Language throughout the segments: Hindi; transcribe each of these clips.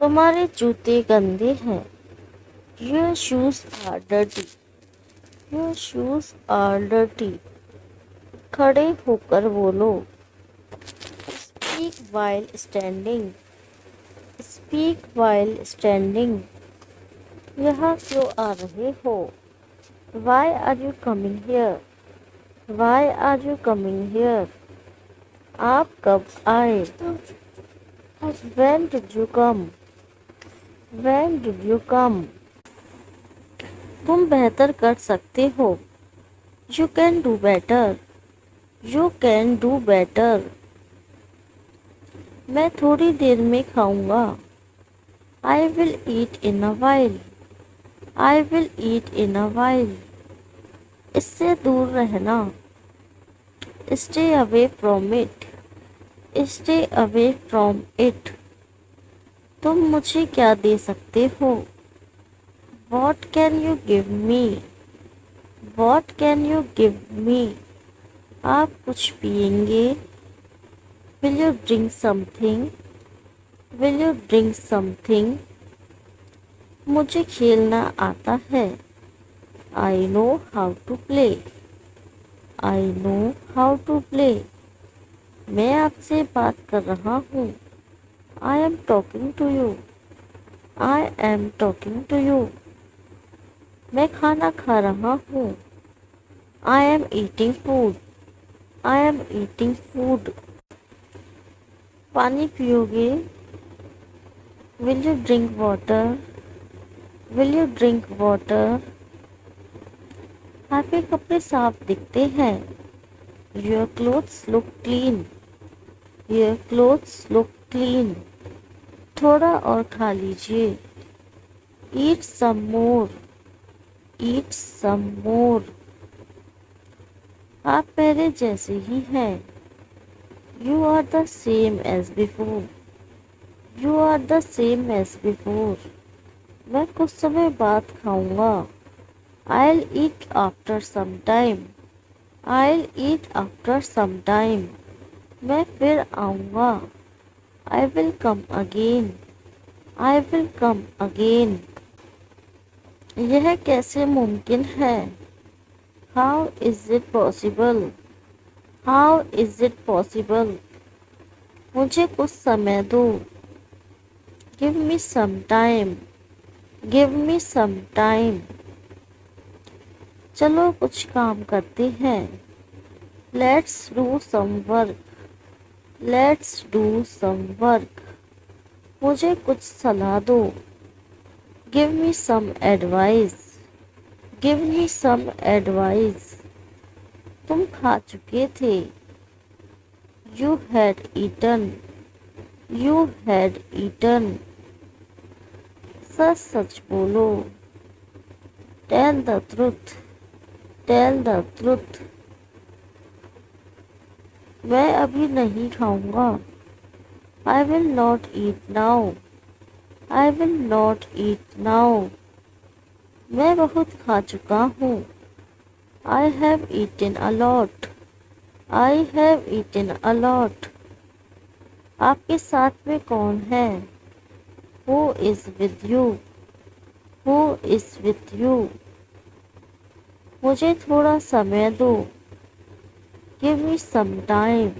तुम्हारे जूते गंदे हैं। Your shoes are dirty. Your shoes are dirty. खड़े होकर बोलो। Speak while standing. Speak while standing. यहाँ क्यों आ रहे हो? Why are you coming here? Why are you coming here? आप कब आए? When did you come? When did you come? तुम बेहतर कर सकते हो। You can do better. You can do better. मैं थोड़ी देर में खाऊंगा। I will eat in a while. I will eat in a while. इससे दूर रहना। Stay away from it. Stay away from it. तुम मुझे क्या दे सकते हो? What can you give me? What can you give me? आप कुछ पिएंगे? Will you drink something? Will you drink something? मुझे खेलना आता है। I know how to play. I know how to play. मैं आपसे बात कर रहा हूँ। I am talking to you. I am talking to you. मैं खाना खा रहा हूँ। I am eating food. I am eating food. पानी पियोगे? Will you drink water? Will you drink water? आपके कपड़े साफ दिखते हैं। Your clothes look clean. Your clothes look clean. थोड़ा और खा लीजिए। Eat some more. Eat some more. आप पहले जैसे ही हैं। You are the same as before. You are the same as before. मैं कुछ समय बाद खाऊंगा। I'll eat after some time. I'll eat after some time. मैं फिर आऊंगा। I will come again. I will come again. यह कैसे मुमकिन है? How is it possible? How is it possible? मुझे कुछ समय दो। Give me some time. Give me some time. चलो कुछ काम करते हैं। Let's do some work. Let's do some work. मुझे कुछ सलाह दो। Give me some advice. Give me some advice. तुम खा चुके थे। You had eaten. You had eaten. सच सच बोलो। Tell the truth. Tell the truth. मैं अभी नहीं खाऊंगा। I will not eat now. I will not eat now. मैं बहुत खा चुका हूँ। I have eaten a lot. I have eaten a lot. आपके साथ में कौन है? Who is with you? Who is with you? मुझे थोड़ा समय दो। Give me some time.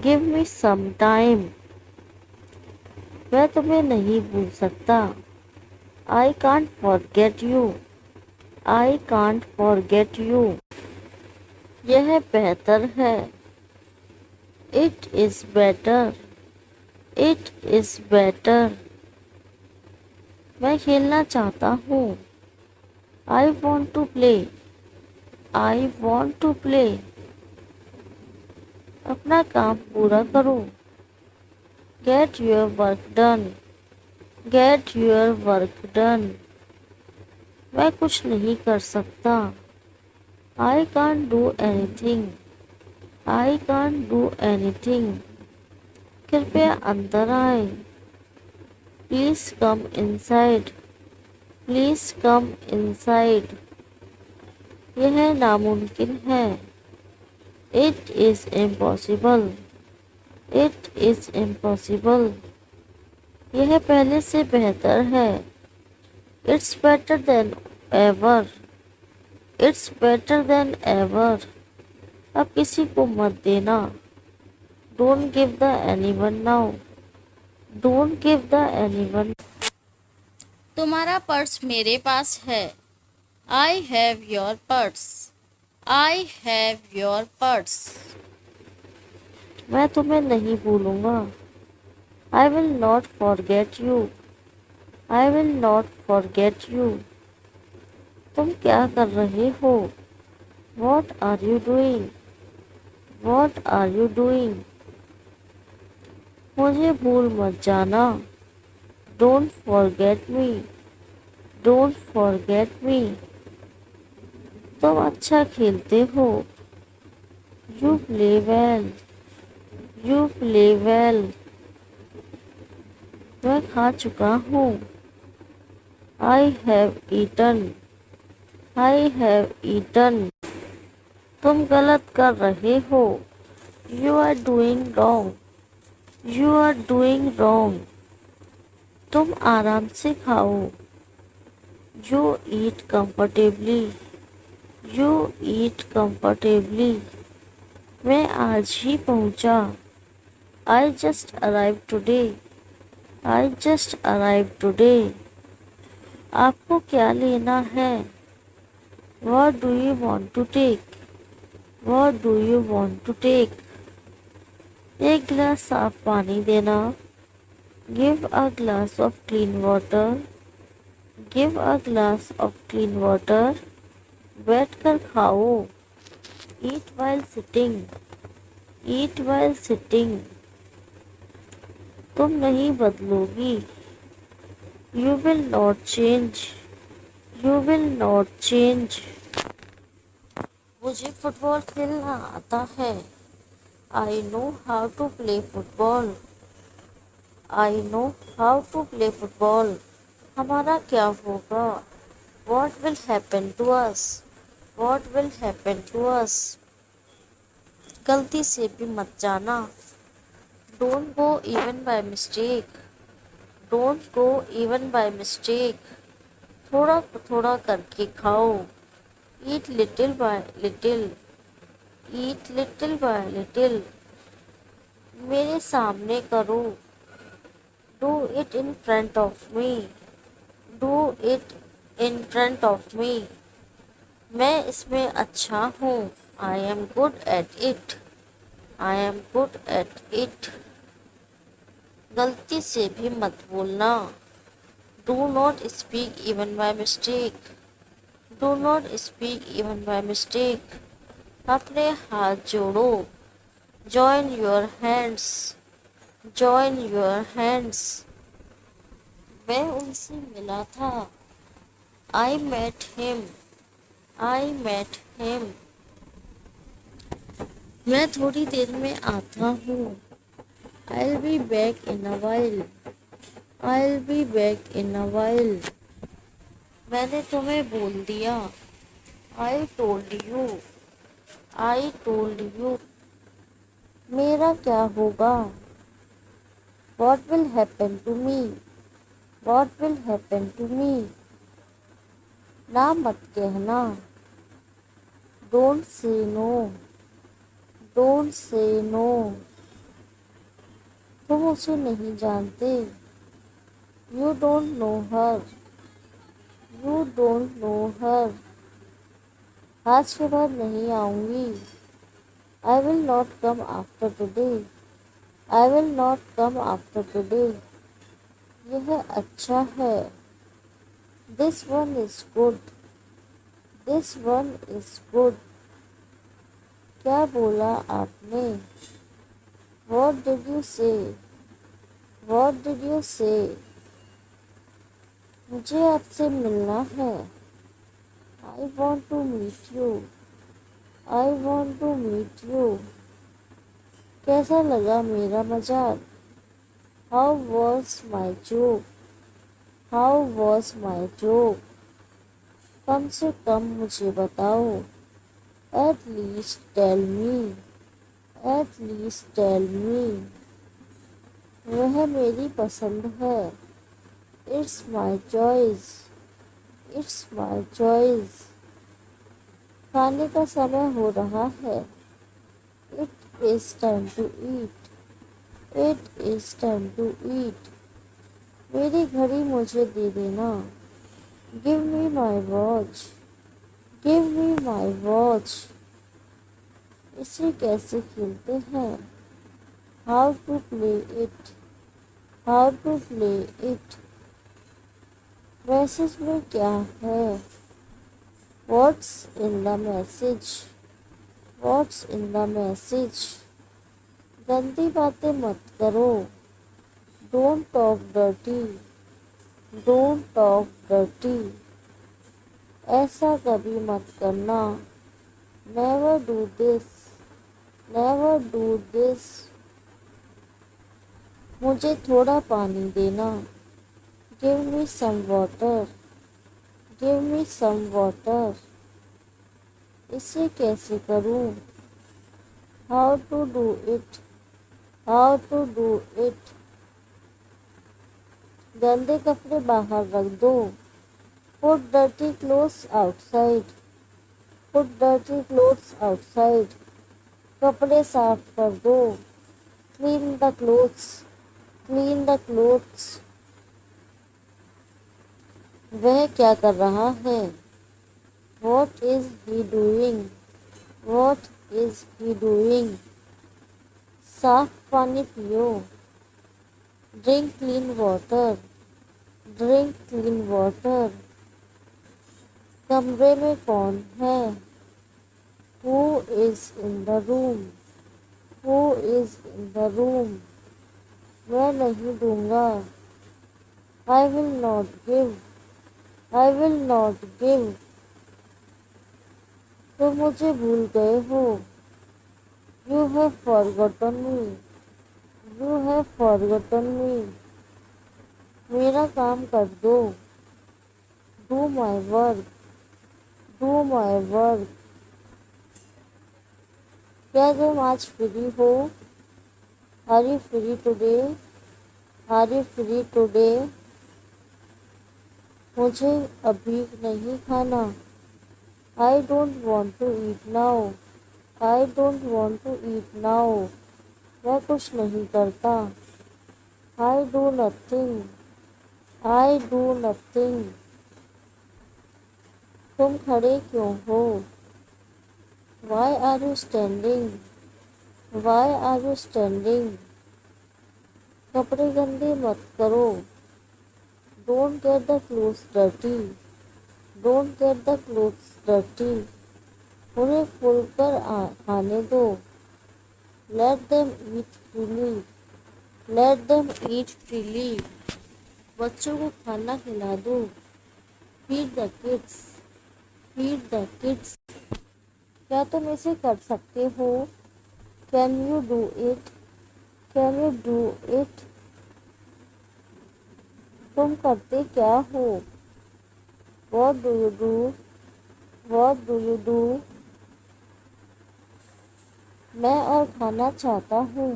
Give me some time. मैं तुम्हें नहीं भूल सकता। I can't forget you. I can't forget you. यह बेहतर है। It is better. It is better. मैं खेलना चाहता हूँ। I want to play. I want to play. अपना काम पूरा करो। Get your work done. Get your work done. मैं कुछ नहीं कर सकता। I can't do anything. I can't do anything. कृपया अंदर आए। Please come inside. Please come inside. यह नामुमकिन है। It is impossible. It is impossible. यह पहले से बेहतर है। It's better than ever. It's better than ever. अब किसी को मत देना। Don't give the anyone now. Don't give the anyone. तुम्हारा पर्स मेरे पास है। I have your purse. I have your purse. मैं तुम्हें नहीं भूलूंगा। I will not forget you. I will not forget you. तुम क्या कर रहे हो? What are you doing? What are you doing? मुझे भूल मत जाना। Don't forget me. Don't forget me. तुम अच्छा खेलते हो। You play well. You play well. मैं खा चुका हूँ। I have eaten. I have eaten. तुम गलत कर रहे हो। You are doing wrong. You are doing wrong. तुम आराम से खाओ। You eat comfortably. You eat comfortably. मैं आज ही पहुंचा। I just arrive today. I just arrive today. आपको क्या लेना है? What do you want to take? What do you want to take? एक गिलास साफ पानी देना। Give a glass of clean water. Give a glass of clean water. बैठ कर खाओ। Eat while sitting. Eat while sitting. तुम नहीं बदलोगी। You will not change. You will not change. मुझे फुटबॉल खेलना आता है। I know how to play football. I know how to play football. हमारा क्या होगा? What will happen to us? What will happen to us? गलती से भी मत जाना। Don't go even by mistake. Don't go even by mistake. थोड़ा थोड़ा करके खाओ। Eat little by little. Eat little by little. मेरे सामने करो। Do it in front of me. Do it in front of me. मैं इसमें अच्छा हूँ। I am good at it. I am good at it. गलती से भी मत बोलना। Do not speak even by mistake. Do not speak even by mistake. अपने हाथ जोड़ो। Join your hands. Join your hands. मैं उनसे मिला था। I met him. I met him. मैं थोड़ी देर में आता हूँ। I'll be back in a while. I'll be back in a while. मैंने तुम्हें बोल दिया। I told you. I told you. मेरा क्या होगा? What will happen to me? What will happen to me? ना मत कहना। Don't say no. Don't say no. तुम उसे नहीं जानते। You don't know her. You don't know her. आज के बाद नहीं आऊँगी। I will not come after today. I will not come after today. यह अच्छा है। This one is good. This one is good. क्या बोला आपने? What did you say? What did you say? मुझे आपसे मिलना है। I want to meet you. I want to meet you. कैसा लगा मेरा मजाक? How was my joke? How was my joke? कम से कम मुझे बताओ। At least tell me. At least tell me. वह मेरी पसंद है। It's my choice. It's my choice. खाने का समय हो रहा है। It is time to eat. It is time to eat. मेरी घड़ी मुझे दे देना। Give me my watch. Give me my watch. इसे कैसे खेलते हैं? How to play it. How to play it. Message में क्या है? What's in the message. What's in the message. गंदी बातें मत करो। Don't talk dirty. Don't talk dirty. ऐसा कभी मत करना। Never do this. Never do this. मुझे थोड़ा पानी देना। Give me some water. Give me some water. इसे कैसे करूं? How to do it. How to do it. गंदे कपड़े बाहर रख दो। Put dirty clothes outside. Put dirty clothes outside. कपड़े साफ कर दो। Clean the clothes. Clean the clothes. वह क्या कर रहा है? What is he doing. What is he doing. साफ पानी पियो। Drink clean water. Drink clean water. कमरे में कौन है? Who is in the room. Who is in the room. मैं नहीं दूंगा। I will not give. I will not give. तुम मुझे भूल गए हो। You have forgotten me. You have forgotten me. मेरा काम कर दो। Do my work. Do my work. क्या तुम आज फ्री हो? Are you free today. Are you free today. मुझे अभी नहीं खाना। I don't want to eat now. I don't want to eat now. मैं कुछ नहीं करता। I do nothing. I do nothing. तुम खड़े क्यों हो? Why are you standing. Why are you standing. कपड़े गंदे मत करो। Don't get the clothes dirty. Don't get the clothes dirty. उन्हें खुलकर खाने दो। Let them eat freely. Let them eat freely. बच्चों को खाना खिला दो। Feed the kids. Feed the kids. क्या तुम इसे कर सकते हो? Can you do it. Can you do it. तुम करते क्या हो? What do you do. What do you do. मैं और खाना चाहता हूँ।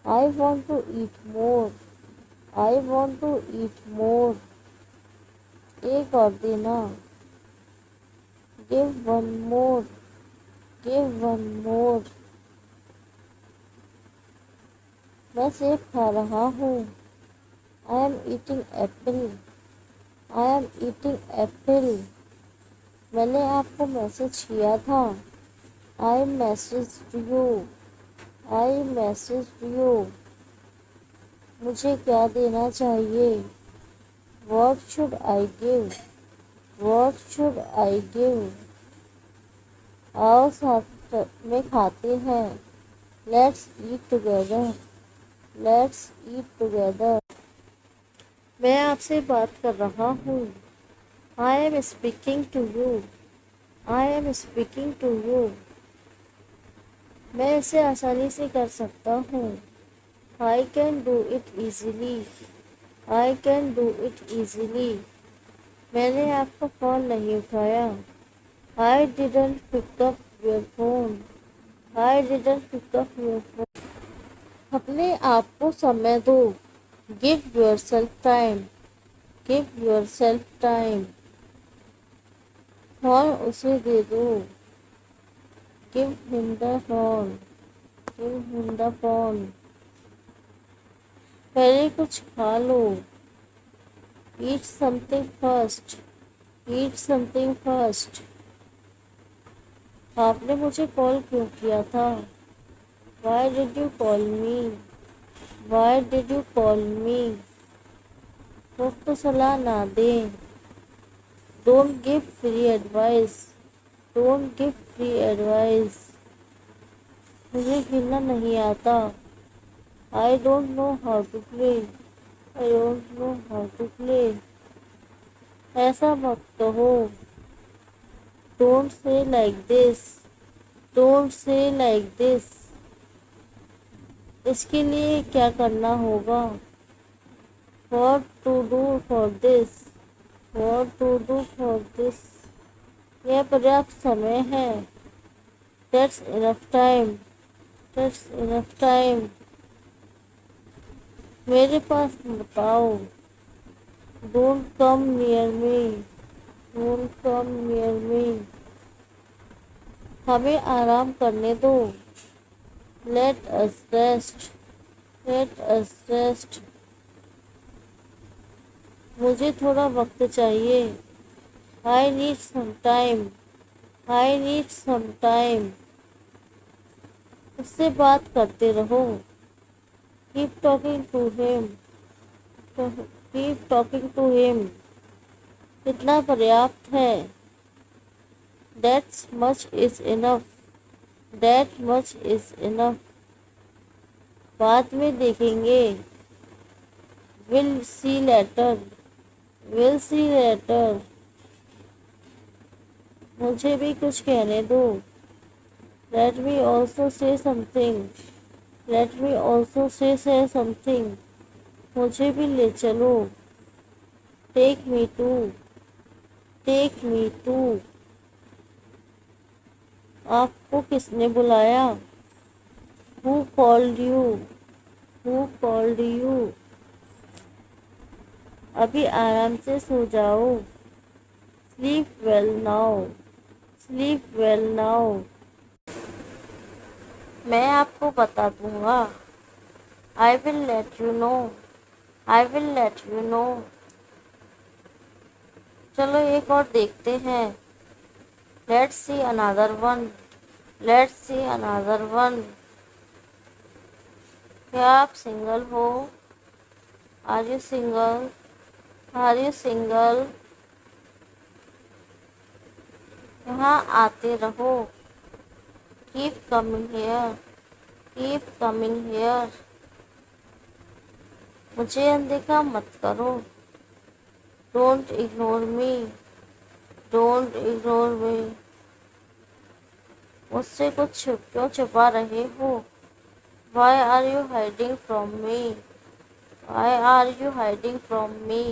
I want to eat more. I want to eat more. एक और देना। Give one more. Give one more. मैं सेब खा रहा हूँ। I am eating apple. I am eating Apple. मैंने आपको मैसेज किया था। I messaged you. I messaged you. मुझे क्या देना चाहिए? What should I give. What should I give. आओ साथ में खाते हैं। Let's eat together. Let's eat together. मैं आपसे बात कर रहा हूँ। I am speaking to you. I am speaking to you. मैं इसे आसानी से कर सकता हूँ। I can do it easily. I can do it easily. मैंने आपका फ़ोन नहीं उठाया। I didn't pick up your phone. I didn't pick up your phone. अपने आप को समय दो। Give yourself time. Give yourself time. Phone उसे दे दो। Give him the phone. Give him the phone. पहले कुछ खा लो। Eat something first. Eat something first. आपने मुझे कॉल क्यों किया था? Why did you call me? Why did you call me? मुफ्त सलाह ना दें। Don't give free advice. Don't give free advice. मुझे खेलना नहीं आता। I don't know how to play. I don't know how to play. ऐसा मत कहो। Don't say like this. Don't say like this. इसके लिए क्या करना होगा? What to do for this? What to do for this? यह पर्याप्त समय है। That's enough time. That's enough time. मेरे पास बताओ। Don't come near me. Don't come near me. हमें आराम करने दो। Let us rest. Let us rest. मुझे थोड़ा वक्त चाहिए। I need some time. I need some time. उससे बात करते रहो। Keep talking to him. Keep talking to him. कितना पर्याप्त है? That much is enough. That much is enough. बाद में देखेंगे। We'll see later. We'll see later. मुझे भी कुछ कहने दो। Let me also say something. Let me also say something. मुझे भी ले चलो। Take me too. Take me too. आपको किसने बुलाया? Who called you? Who called you? अभी आराम से सो जाओ। Sleep well now. Sleep well now. मैं आपको बता दूंगा। I will let you know. I will let you know. चलो एक और देखते हैं। Let's see another one. Let's see another one. क्या आप सिंगल हो? Are you single? Are you single? यहाँ आते रहो। Keep coming here. Keep coming here. मुझे अनदेखा मत करो। Don't ignore me. Don't ignore me. मुझसे कुछ क्यों छुपा रहे हो? Why are you hiding from me? Why are you hiding from me?